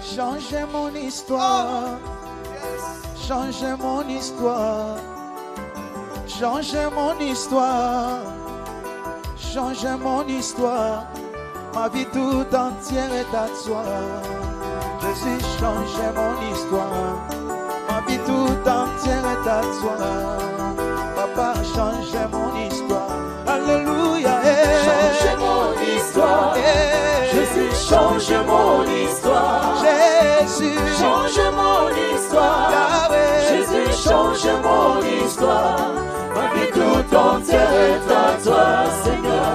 Changez mon histoire. Changez mon histoire. Changez mon histoire. Changez mon histoire. Ma vie tout entière est à toi. Jésus, changez mon histoire. Ma vie tout entière est à toi. Papa, changez mon histoire. Alléluia. Changez mon histoire. Jésus, change mon histoire. Jésus, change mon histoire. Yahweh. Jésus, change mon histoire. Ma vie tout entière est à toi, Seigneur.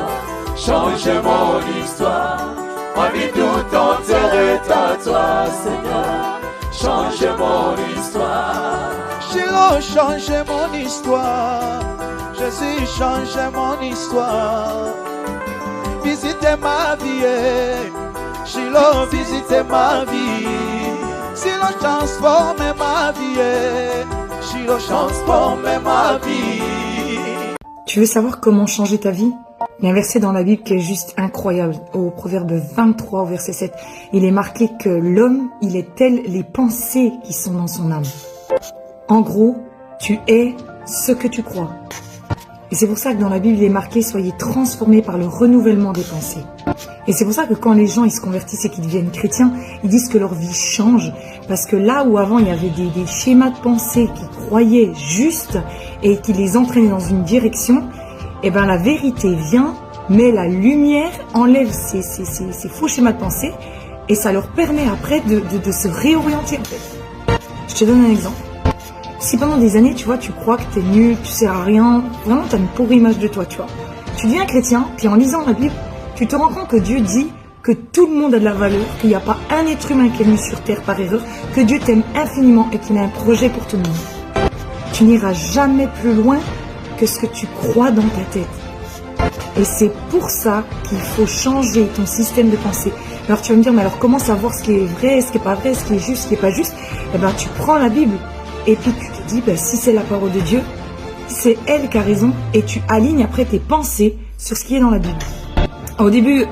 Change mon histoire. Ma vie tout entière est à toi, Seigneur. Change mon histoire. Shiloh, change mon histoire. Jésus, change mon histoire. Visitez ma vie. Shiloh, visitez ma vie. Shiloh, transforme ma vie. Shiloh, transforme ma vie. Tu veux savoir comment changer ta vie? Il y a un verset dans la Bible qui est juste incroyable. Au Proverbe 23, au verset 7, il est marqué que l'homme, il est tel les pensées qui sont dans son âme. En gros, tu es ce que tu crois. Et c'est pour ça que dans la Bible, il est marqué « Soyez transformés par le renouvellement des pensées ». Et c'est pour ça que quand les gens ils se convertissent et qu'ils deviennent chrétiens, ils disent que leur vie change. Parce que là où avant, il y avait des schémas de pensée qui croyaient juste et qui les entraînaient dans une direction, eh ben la vérité vient, mais la lumière enlève ces faux schémas de pensée et ça leur permet après de se réorienter en fait. Je te donne un exemple. Si pendant des années, tu vois, tu crois que t'es nul, tu sers à rien, vraiment t'as une pauvre image de toi, tu vois. Tu deviens chrétien, puis en lisant la Bible, tu te rends compte que Dieu dit que tout le monde a de la valeur, qu'il n'y a pas un être humain qui est venu sur terre par erreur, que Dieu t'aime infiniment et qu'il a un projet pour tout le monde. Tu n'iras jamais plus loin que ce que tu crois dans ta tête. Et c'est pour ça qu'il faut changer ton système de pensée. Alors tu vas me dire, mais alors comment savoir ce qui est vrai, ce qui n'est pas vrai, ce qui est juste, ce qui n'est pas juste? Eh ben tu prends la Bible. Et puis tu te dis, si c'est la parole de Dieu, c'est elle qui a raison. Et tu alignes après tes pensées sur ce qui est dans la Bible. Au début,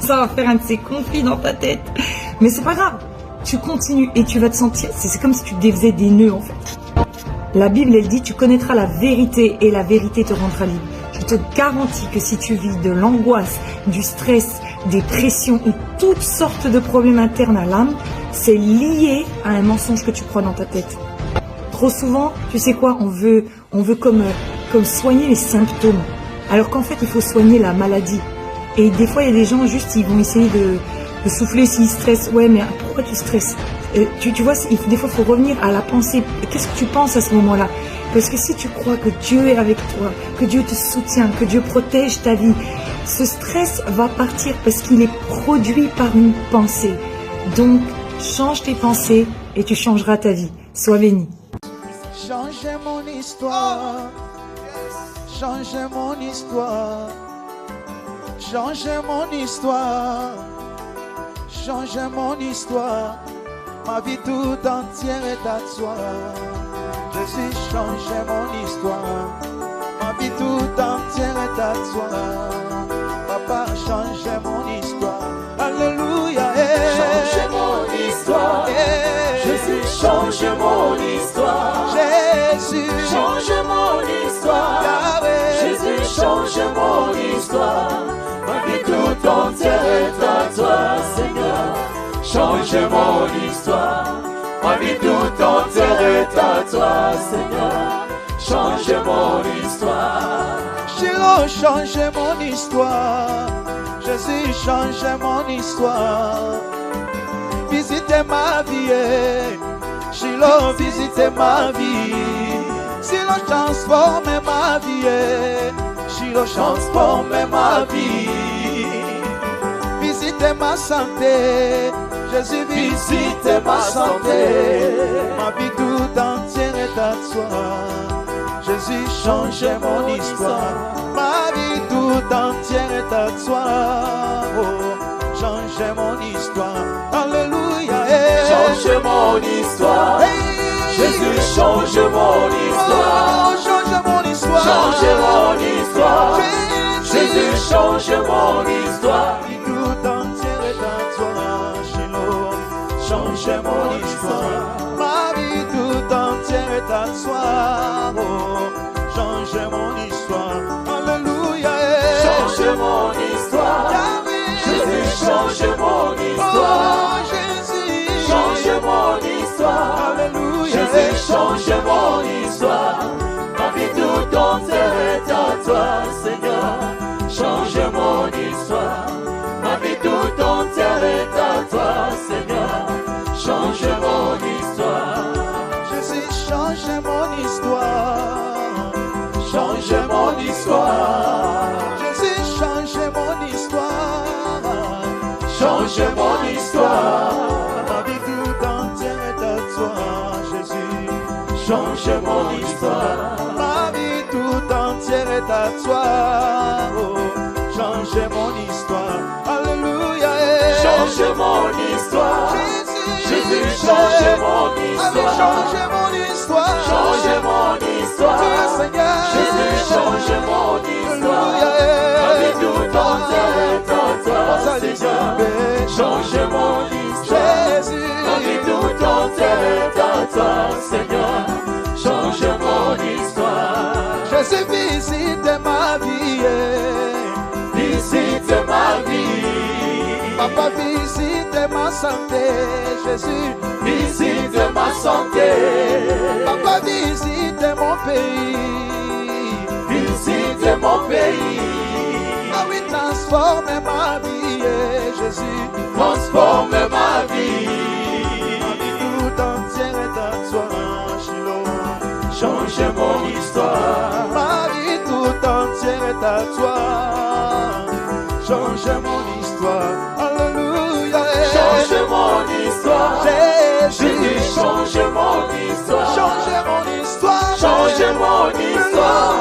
ça va faire un de ces conflits dans ta tête. Mais c'est pas grave. Tu continues et tu vas te sentir, c'est comme si tu défaisais des nœuds en fait. La Bible, elle dit, tu connaîtras la vérité et la vérité te rendra libre. Je te garantis que si tu vis de l'angoisse, du stress, des pressions ou toutes sortes de problèmes internes à l'âme, c'est lié à un mensonge que tu crois dans ta tête. Trop souvent, tu sais quoi, on veut comme soigner les symptômes, alors qu'en fait, il faut soigner la maladie. Et des fois, il y a des gens, juste, ils vont essayer de souffler s'ils stressent. Ouais, mais pourquoi tu stresses? Tu vois, des fois, il faut revenir à la pensée. Qu'est-ce que tu penses à ce moment-là? Parce que si tu crois que Dieu est avec toi, que Dieu te soutient, que Dieu protège ta vie, ce stress va partir parce qu'il est produit par une pensée. Donc, change tes pensées et tu changeras ta vie. Sois béni. Changez mon histoire. Changez mon histoire. Changez mon histoire. Changez mon histoire. Ma vie tout entière est à toi. Jésus, changez mon histoire. Ma vie tout entière est à toi. Papa, changez mon histoire. Alléluia. Change mon histoire. Jésus, change mon histoire. Jésus, change mon histoire. Yahweh. Jésus, change mon histoire. Ma vie tout entière est à toi, Seigneur. Change mon histoire. Ma vie tout entière est à toi, Seigneur. Change mon histoire. Shiloh, change mon histoire. Jésus, change mon histoire. Visitez ma vie. Shiloh, visitez ma vie. Shiloh, transforme ma vie. Shiloh, transforme ma vie. Visitez ma santé. Jésus, visitez ma santé. Ma vie tout entière est à toi. Jésus, change mon histoire. Ma vie tout entière est à toi. Oh, change mon histoire. Alléluia. Change mon histoire. Jésus, change mon histoire. Oh, change mon histoire. Change mon histoire. Jésus, change mon histoire. Ma vie tout entière est à toi. change mon histoire. Ma vie tout entière est à toi. Oh, change mon histoire. Alléluia. Change mon histoire. Jésus, change mon histoire. Oh, Jésus, change mon histoire. Alléluia. Jésus, change mon histoire. Ma vie tout entière est à toi, Seigneur. Change mon histoire. Ma vie tout entière est à toi, Seigneur. Change mon histoire. Jésus, change mon histoire. Change mon histoire. Jésus, change mon histoire. Change mon histoire. Ma vie tout entière est à toi, Jésus. Change mon histoire. Ma vie tout entière est à toi. Oh, change mon histoire. Alléluia. Change mon histoire. Jésus, change mon histoire. Change mon histoire. Change mon histoire. Jésus, change mon histoire. Ma vie tout entière est à toi, Seigneur. Change mon histoire. Ma vie tout entière est à toi, Seigneur. Change mon histoire. Jésus, visite ma vie. Visite ma vie. Papa, visite ma santé. Jésus, visite ma santé. Papa, visite mon pays. Visite mon pays. Ah oui, transforme ma vie, Jésus. Transforme ma vie. Ma vie tout entière est à toi, Shiloh. Change mon histoire. Ma vie tout entière est à toi. Change mon histoire. Alléluia. Change mon histoire. Jésus, change mon histoire. Change mon histoire. Change mon histoire.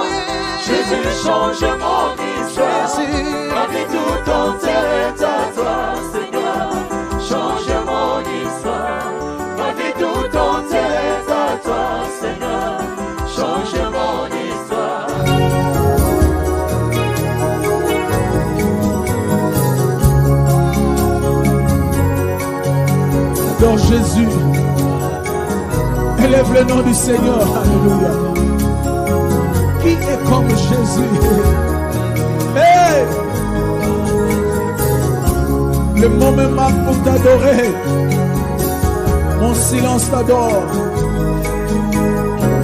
Jésus, change mon histoire. Ma vie tout entière est à toi, Seigneur. Change mon histoire. Ma vie tout entière est à toi, Seigneur. Change mon histoire. Adore Jésus. Élève le nom du Seigneur. Alléluia. Qui est comme Jésus? Hey! Le mot me manque pour t'adorer. Mon silence t'adore.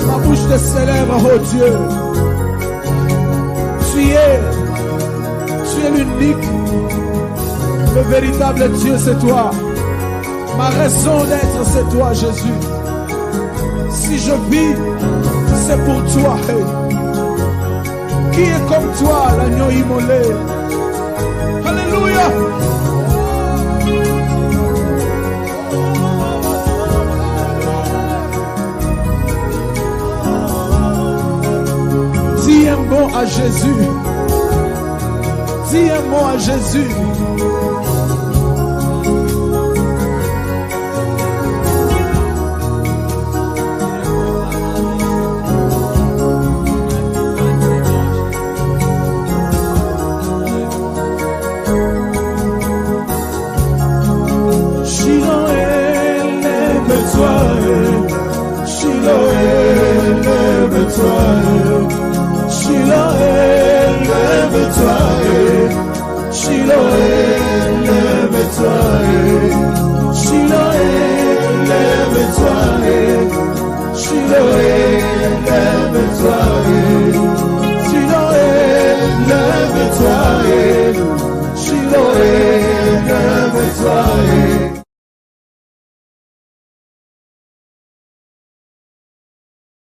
Ma bouche te célèbre, oh Dieu. Tu es l'unique. Le véritable Dieu, c'est toi. Ma raison d'être, c'est toi, Jésus. Si je vis, c'est pour toi. Hey. Qui est comme toi, l'agneau immolé? Alléluia. Dis un mot à Jésus. Dis un mot à Jésus. Lève-toi,